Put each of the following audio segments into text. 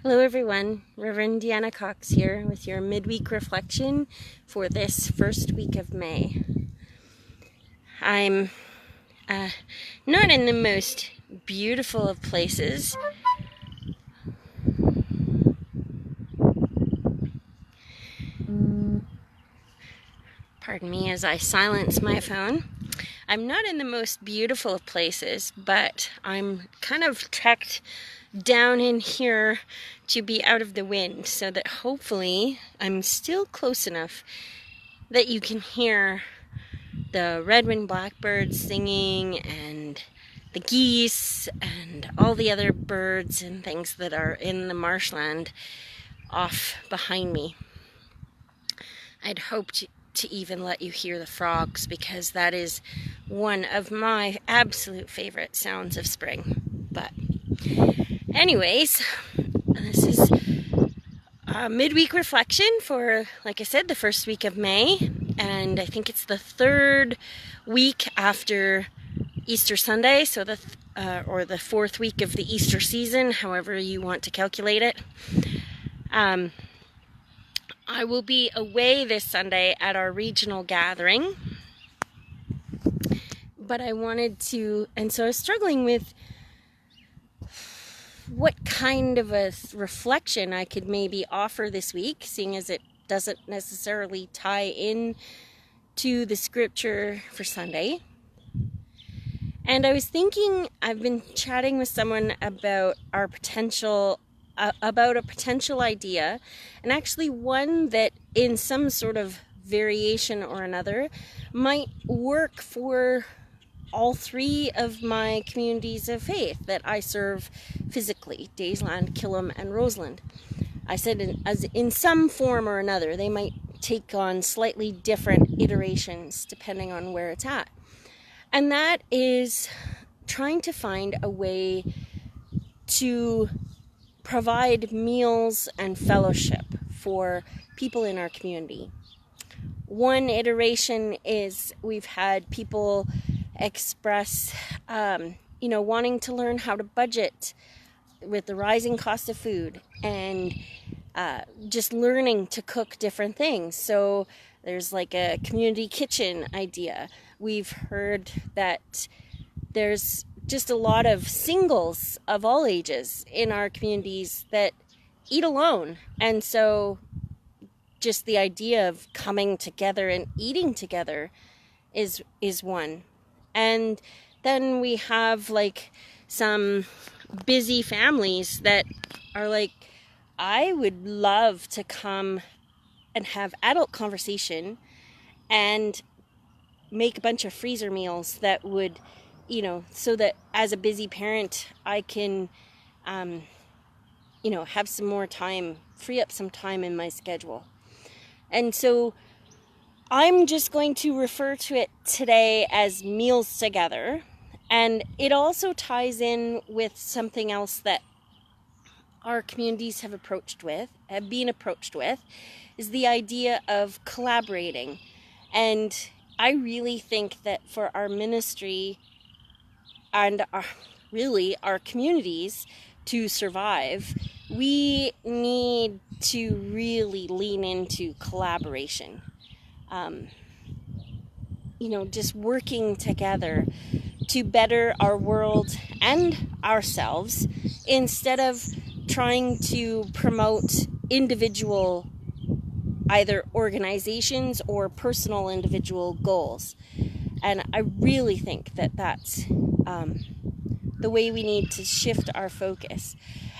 Hello everyone, Reverend Deanna Cox here with your midweek reflection for this first week of May. I'm not in the most beautiful of places. Pardon me as I silence my phone. I'm not in the most beautiful of places, but I'm kind of tucked down in here to be out of the wind so that hopefully I'm still close enough that you can hear the red-winged blackbirds singing and the geese and all the other birds and things that are in the marshland off behind me. I'd hoped to even let you hear the frogs because that is one of my absolute favorite sounds of spring. But anyways, this is a midweek reflection for, like I said, the first week of May. And I think it's the third week after Easter Sunday, so or the fourth week of the Easter season, however you want to calculate it. I will be away this Sunday at our regional gathering, but I wanted to, and so I was struggling with what kind of a reflection I could maybe offer this week, seeing as it doesn't necessarily tie in to the scripture for Sunday. And I was thinking, I've been chatting with someone about our potential, about a potential idea, and actually one that in some sort of variation or another might work for all three of my communities of faith that I serve physically, Daysland, Killam, and Rosalind. I said in some form or another, they might take on slightly different iterations depending on where it's at. And that is trying to find a way to provide meals and fellowship for people in our community. One iteration is we've had people express, wanting to learn how to budget with the rising cost of food and just learning to cook different things. So there's like a community kitchen idea. We've heard that there's just a lot of singles of all ages in our communities that eat alone. And so just the idea of coming together and eating together is one. And then we have like some busy families that are like, I would love to come and have adult conversation and make a bunch of freezer meals that would, so that as a busy parent, I can, have some more time, free up some time in my schedule. And so I'm just going to refer to it today as meals together. And it also ties in with something else that our communities have been approached with, is the idea of collaborating. And I really think that for our ministry and our communities to survive, we need to really lean into collaboration. Just working together to better our world and ourselves instead of trying to promote individual either organizations or personal individual goals. And I really think that that's the way we need to shift our focus.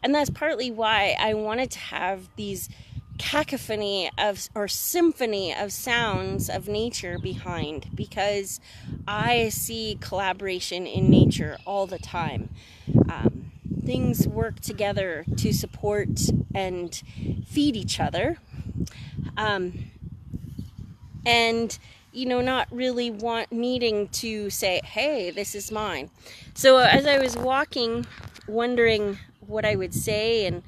And that's partly why I wanted to have these cacophony or symphony of sounds of nature behind, because I see collaboration in nature all the time. Things work together to support and feed each other. And not really needing to say, hey, this is mine. So as I was walking, wondering what I would say, and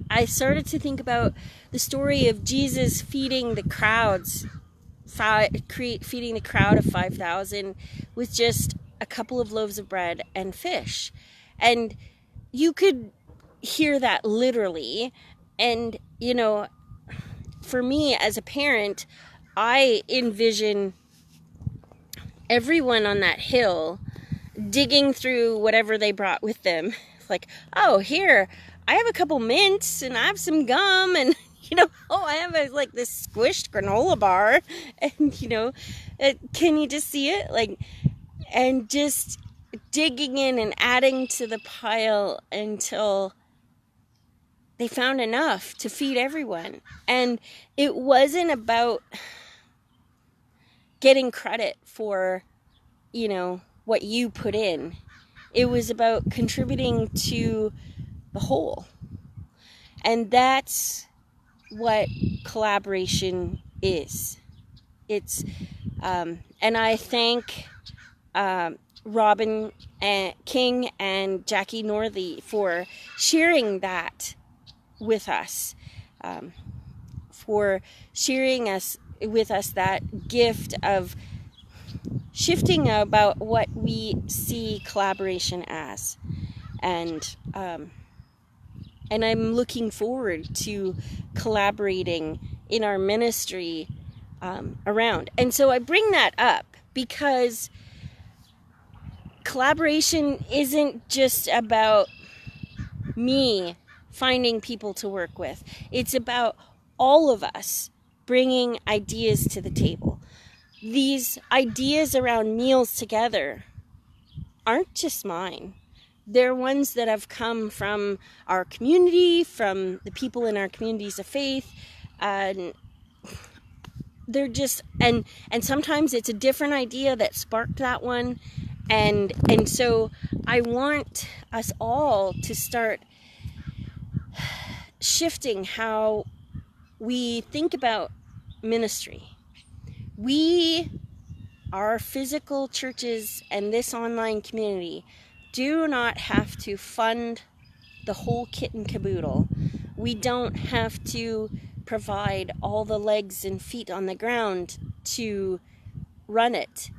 I started to think about the story of Jesus feeding the crowds, feeding the crowd of 5,000 with just a couple of loaves of bread and fish. And you could hear that literally. And, you know, for me as a parent, I envision everyone on that hill digging through whatever they brought with them. Like, oh, here, I have a couple mints and I have some gum and, you know, oh, I have like this squished granola bar. And, you know, can you just see it? Like, and just digging in and adding to the pile until they found enough to feed everyone. And it wasn't about getting credit for, you know, what you put in. It was about contributing to the whole. And that's what collaboration is. It's, and I thank Robin King and Jackie Northey for sharing that with us, for sharing with us that gift of shifting about what we see collaboration as. And I'm looking forward to collaborating in our ministry around. And so I bring that up because collaboration isn't just about me finding people to work with. It's about all of us bringing ideas to the table. These ideas around meals together aren't just mine. They're ones that have come from our community, from the people in our communities of faith, and they're just, and sometimes it's a different idea that sparked that one, and so I want us all to start shifting how we think about ministry. We, our physical churches and this online community, do not have to fund the whole kit and caboodle. We don't have to provide all the legs and feet on the ground to run it.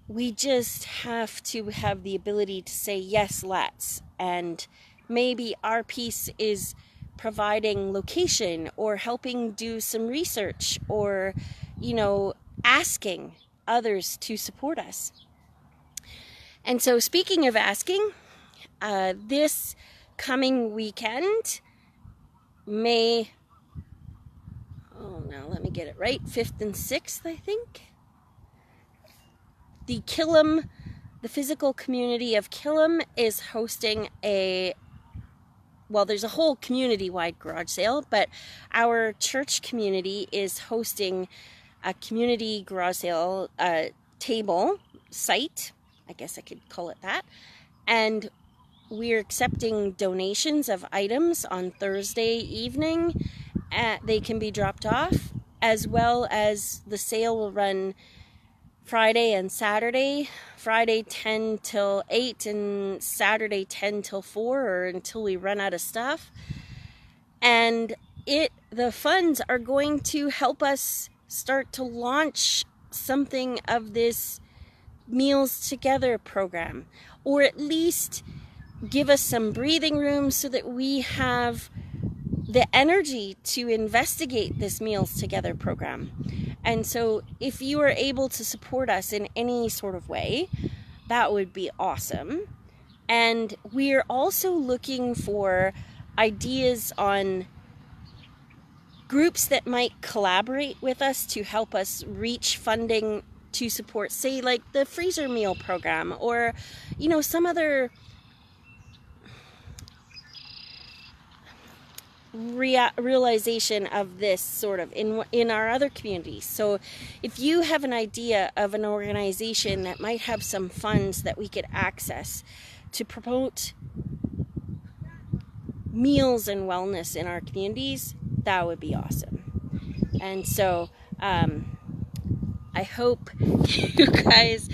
We just have to have the ability to say, yes, let's. And maybe our piece is providing location or helping do some research or, you know, asking others to support us. And so speaking of asking, this coming weekend, now let me get it right, 5th and 6th, I think. The physical community of Killam is hosting there's a whole community-wide garage sale, but our church community is hosting a community garage sale table site, I guess I could call it that, and we're accepting donations of items on Thursday evening. They can be dropped off, as well as the sale will run Friday and Saturday. Friday 10 till 8 and Saturday 10 till 4 or until we run out of stuff. And the funds are going to help us start to launch something of this Meals Together program, or at least give us some breathing room so that we have the energy to investigate this Meals Together program. And so if you are able to support us in any sort of way, that would be awesome. And we're also looking for ideas on groups that might collaborate with us to help us reach funding to support, say, like the freezer meal program, or, you know, some other realization of this sort of in our other communities. So if you have an idea of an organization that might have some funds that we could access to promote meals and wellness in our communities, that would be awesome. And so I hope you guys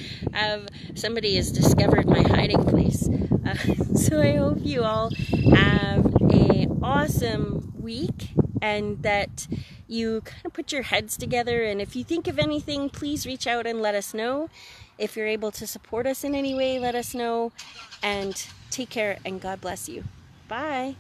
somebody has discovered my hiding place. So I hope you all have an awesome week, and that you kind of put your heads together. And if you think of anything, please reach out and let us know. If you're able to support us in any way, let us know. And take care, and God bless you. Bye.